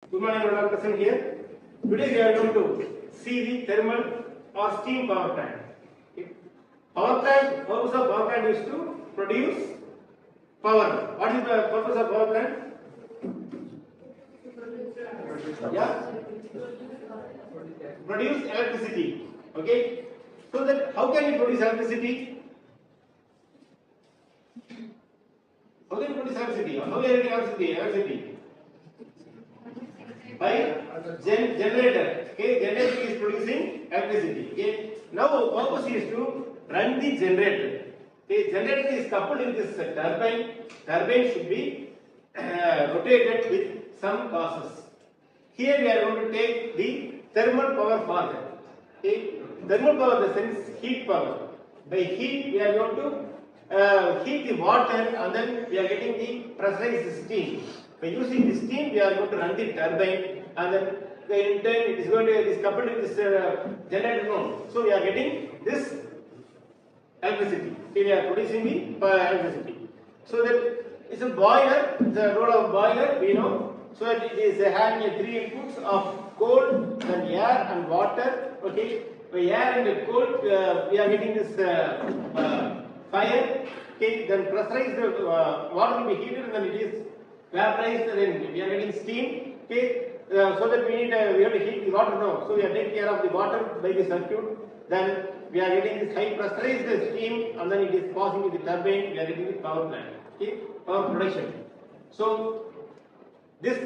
Good morning, everyone present here. Today we are going to see the thermal or steam power plant. Okay. Power plant, purpose of power plant is to produce power. What is the purpose of power plant? Yeah, produce electricity. Okay. So that how can we produce electricity? How can we produce electricity? How we are getting electricity? By generator. Okay, generator is producing electricity. Okay, now purpose is to run the generator. Okay, generator is coupled with this turbine. Turbine should be rotated with some gases. Here we are going to take the thermal power for that. Okay, thermal power in the sense heat power. By heat we are going to heat the water and then we are getting the pressurized steam. By using this steam, we are going to run the turbine, and then in turn it is coupled with this generator node. So we are getting this electricity. Okay, we are producing the electricity. So that it's a boiler. The role of boiler we know. So that it is having three inputs of cold, then air and water. Okay, by air and cold we are getting this fire. Okay, then pressurized water will be heated, and then it is vaporized, and then we are getting steam. Okay, so that we have to heat the water now. So we are taking care of the water by the circuit. Then we are getting this high pressurized steam, and then it is passing to the turbine. We are getting the power plant. Okay, power production. So this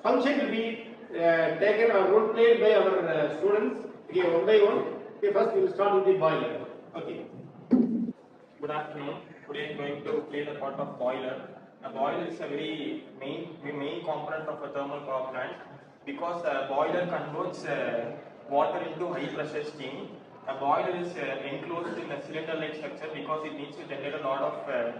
function will be taken or role played by our students. Okay, one by one. Okay, first we will start with the boiler. Okay. Good afternoon. Today I am going to play the part of boiler. A boiler is a very main component of a thermal power plant because a boiler converts water into high pressure steam. A boiler is enclosed in a cylinder-like structure because it needs to generate a lot of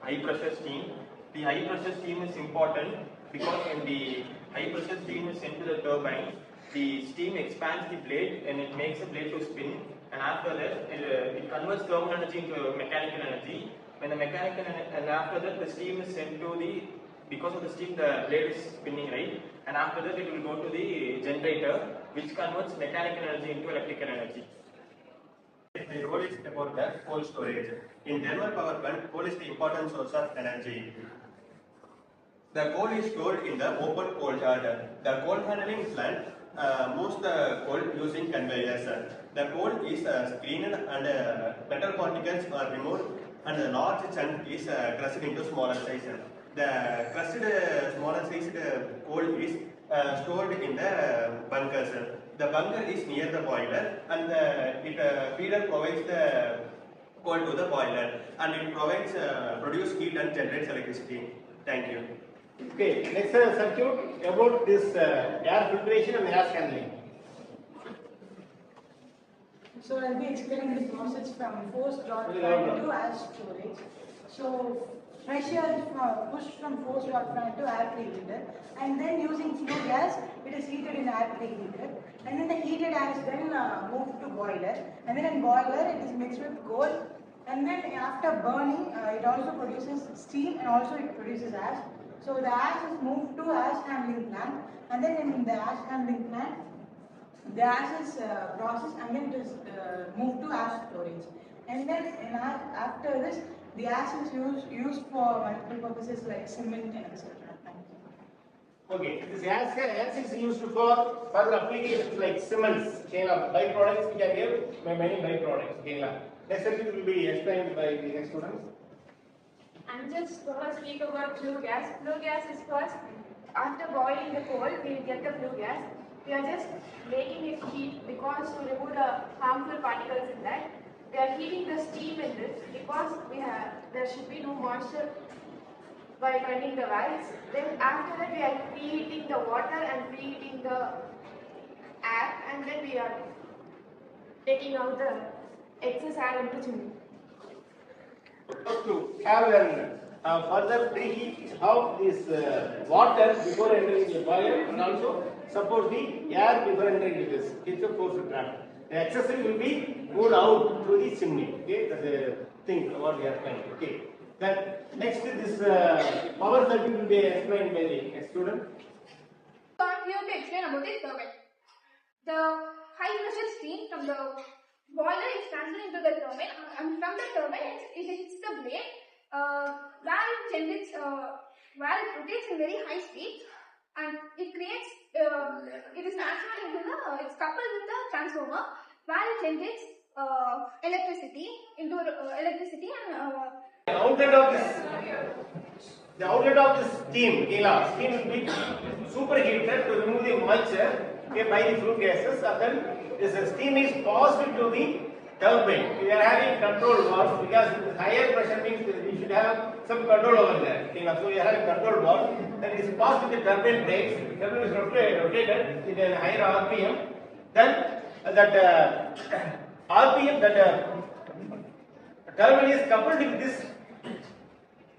high pressure steam. The high pressure steam is important because when the high pressure steam is sent to the turbine, the steam expands the blade and it makes the blade to spin, and after that it converts thermal energy into mechanical energy. When the mechanical and after that the steam is sent to the, because of the steam the blade is spinning, right, and after that it will go to the generator which converts mechanical energy into electrical energy. The role is about the coal storage. In thermal power plant, coal is the important source of energy. The coal is stored in the open coal yard. The coal handling plant moves the coal using conveyors. The coal is screened and metal particles are removed, and a large chunk is crushed into smaller size. The crushed smaller sized coal is stored in the bunkers. The bunker is near the boiler, and the feeder provides the coal to the boiler, and it provides produce heat and generates electricity. Thank you. Okay, next circuit about this air filtration and air handling. So I'll be explaining the process from forced rod fan to air storage. So pressure is pushed from forced rod fan to air preheater, and then using flue gas, it is heated in air preheater, and then the heated air is then moved to boiler, and then in boiler it is mixed with coal, and then after burning it also produces steam and also it produces ash. So the ash is moved to ash handling plant, and then in the ash handling plant the ash is processed and then it is moved to ash storage. And then after this, the ash is used for multiple purposes like cement and etc. Okay, this ash is used for further applications like cements, byproducts. We can give many byproducts. Okay, next circuit will be explained by the next students. I'm just going to speak about flue gas. Flue gas is first, after boiling the coal, we get the flue gas. We are just making it heat because to remove the harmful particles in that. We are heating the steam in this because there should be no moisture by running the valves. Then after that we are preheating the water and preheating the air, and then we are taking out the excess air into chimney. To have a further preheat of this water before entering the boiler, and also support the air before entering this. It's a forced draft. The excess will be moved out through the chimney. Okay, that's the thing what we are trying. Okay. Then next this power circuit will be explained by the next student. here to explain about the turbine. The high pressure steam from the boiler is transferred into the turbine, and from the turbine it hits the blade, where it generates, where it rotates in very high speed, and it creates, it is transferred into the, it's coupled with the transformer, where it generates electricity into electricity, and The outlet of this steam, steam will be superheated to remove the moisture by the flue gases, and then this steam is passed into the turbine. We are having control valve because higher pressure means we should have some control over there. So we are having control valve, then it is passed to the turbine brakes. Turbine is rotated in a higher RPM. Then that RPM, that turbine is coupled with this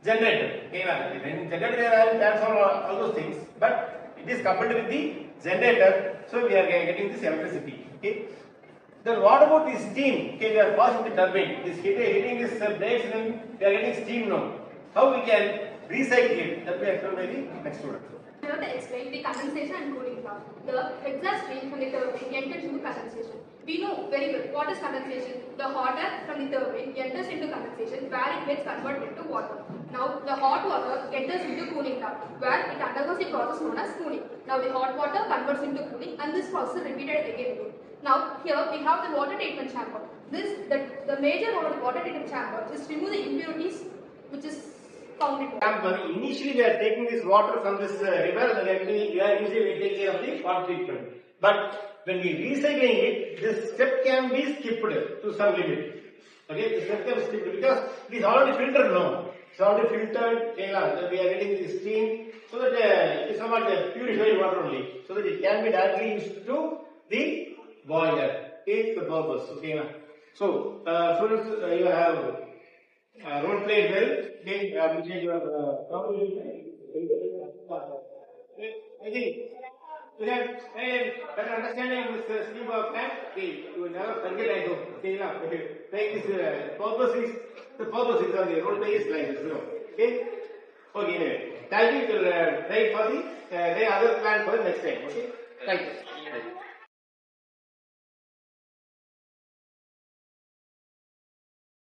generator. In generator they are having transformer, all those things, but it is coupled with the generator, so we are getting this electricity. Then what about the steam? We are passing the turbine. This hitting this brakes, and then we are getting steam now. How we can recycle it? That we explain by the next student. Here to explain the condensation and cooling part. The exhaust stream from the turbine enters into condensation. We know very well what is condensation. The hot air from the turbine enters into condensation, where it gets converted into water. Now the hot water enters into cooling tower, where it undergoes a process known as cooling. Now the hot water converts into cooling, and this process is repeated again. Now here we have the water treatment chamber. The major role of the water treatment chamber is to remove the impurities which is found in water. Initially we are taking this water from this river, and actually we are usually taking care of the water treatment. But when we recycling it, this step can be skipped to some limit. Okay, this step can be skipped because it is already filtered now. It's already filtered. We are getting the steam, so that it is somewhat purified water only, so that it can be directly used to the boiler. It's the purpose. Okay, so students, you have role played well. Okay, appreciate your I think to have a better understanding of this scheme of plant, you will never forget. I hope. Okay, now this purpose is the role play is like this. Okay, okay. Anyway, thank you. We'll try for the other plan for the next time. Okay, thank you.